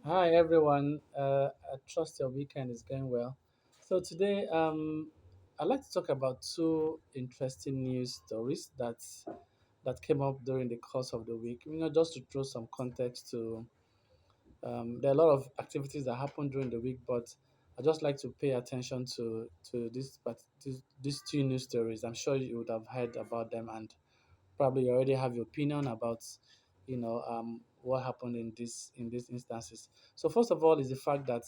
Hi everyone. I trust your weekend is going well. So today, I'd like to talk about two interesting news stories that came up during the course of the week. Just to throw some context to, there are a lot of activities that happen during the week, but I just like to pay attention to these two news stories. I'm sure you would have heard about them, and probably you already have your opinion about what happened in these instances. So first of all is the fact that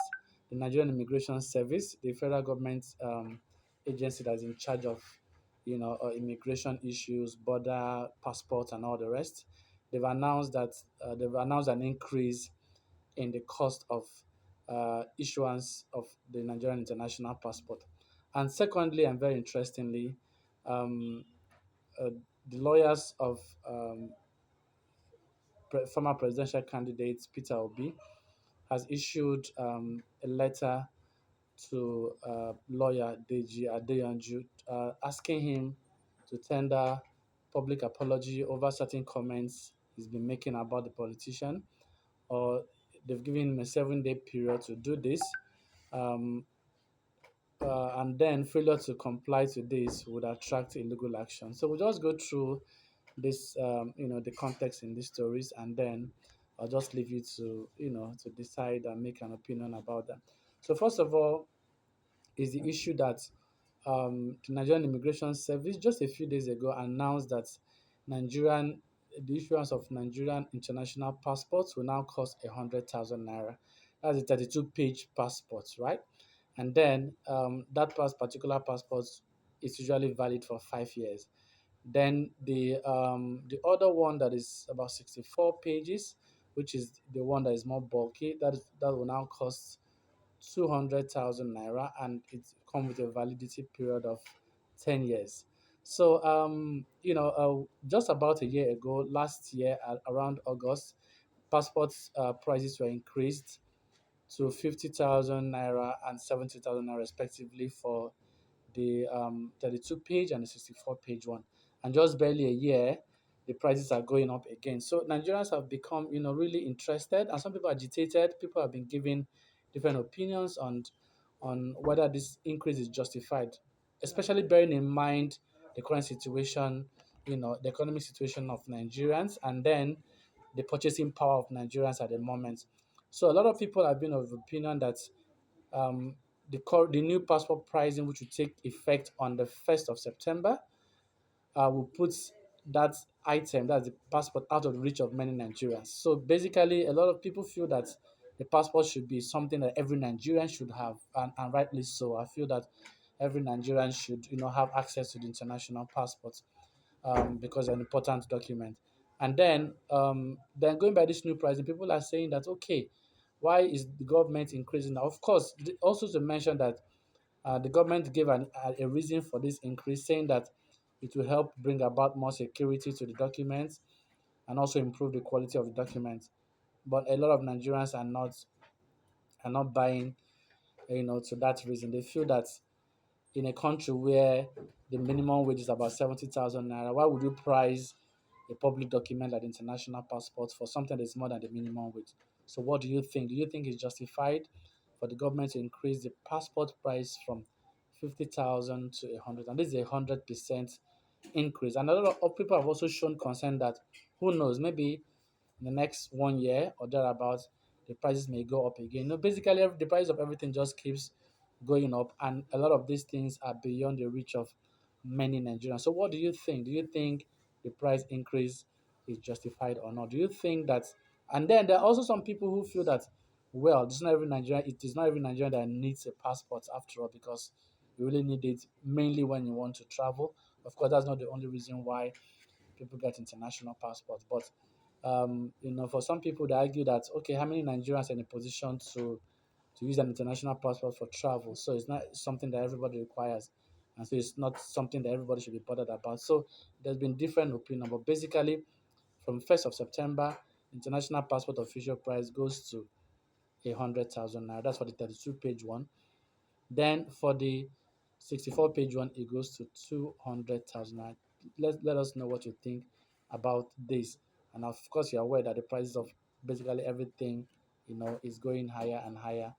the Nigerian Immigration Service, the federal government agency that is in charge of immigration issues, border passports, and all the rest, they've announced an increase in the cost of issuance of the Nigerian international passport. And secondly, and very interestingly, um, uh, the lawyers of former presidential candidate Peter Obi has issued a letter to lawyer Deji Adeyanju asking him to tender public apology over certain comments he's been making about the politician, or they've given him a 7-day period to do this. Um, and then failure to comply to this would attract illegal action. So we'll just go through this, the context in these stories, and then I'll just leave you to decide and make an opinion about them. So first of all, is the issue that the Nigerian Immigration Service just a few days ago announced that Nigerian the issuance of Nigerian international passports will now cost 100,000 naira. That's a 32-page passport, right? And then particular passport is usually valid for 5 years. Then the other one that is about 64 pages, which is the one that is more bulky, that will now cost 200,000 naira, and it comes with a validity period of 10 years. So, just about a year ago, last year, around August, passports prices were increased to 50,000 naira and 70,000 naira, respectively, for the 32 page and the 64 page one. And just barely a year, the prices are going up again. So Nigerians have become, really interested, and some people are agitated. People have been giving different opinions on whether this increase is justified, especially bearing in mind the current situation, the economic situation of Nigerians, and then the purchasing power of Nigerians at the moment. So a lot of people have been of opinion that the new passport pricing, which will take effect on the 1st of September, will put that item, that's the passport, out of the reach of many Nigerians. So basically, a lot of people feel that the passport should be something that every Nigerian should have, and rightly so. I feel that every Nigerian should, have access to the international passport, because an important document. And then going by this new pricing, people are saying that, okay, why is the government increasing now? Of course, also to mention that the government gave a reason for this increase, saying that it will help bring about more security to the documents and also improve the quality of the documents. But a lot of Nigerians are not buying, to that reason. They feel that in a country where the minimum wage is about 70,000 naira, why would you price a public document like international passport for something that's more than the minimum wage? So, what do you think? Do you think it's justified for the government to increase the passport price from 50,000 to 100? And this is 100% increase. And a lot of people have also shown concern that who knows, maybe in the next 1 year or thereabouts, the prices may go up again. Basically, the price of everything just keeps going up, and a lot of these things are beyond the reach of many Nigerians. So, what do you think? Do you think the price increase is justified or not? Do you think that? And then there are also some people who feel that, well, it's not every Nigerian. It is not every Nigerian that needs a passport after all, because you really need it mainly when you want to travel. Of course, that's not the only reason why people get international passports. But for some people, they argue that, okay, how many Nigerians are in a position to use an international passport for travel? So it's not something that everybody requires, and so it's not something that everybody should be bothered about. So there's been different opinion, but basically, from 1st of September, international passport official price goes to 100,000 naira. That's for the 32-page one. Then for the 64-page one, it goes to 200,000 naira. Let us know what you think about this. And of course, you're aware that the prices of basically everything is going higher and higher.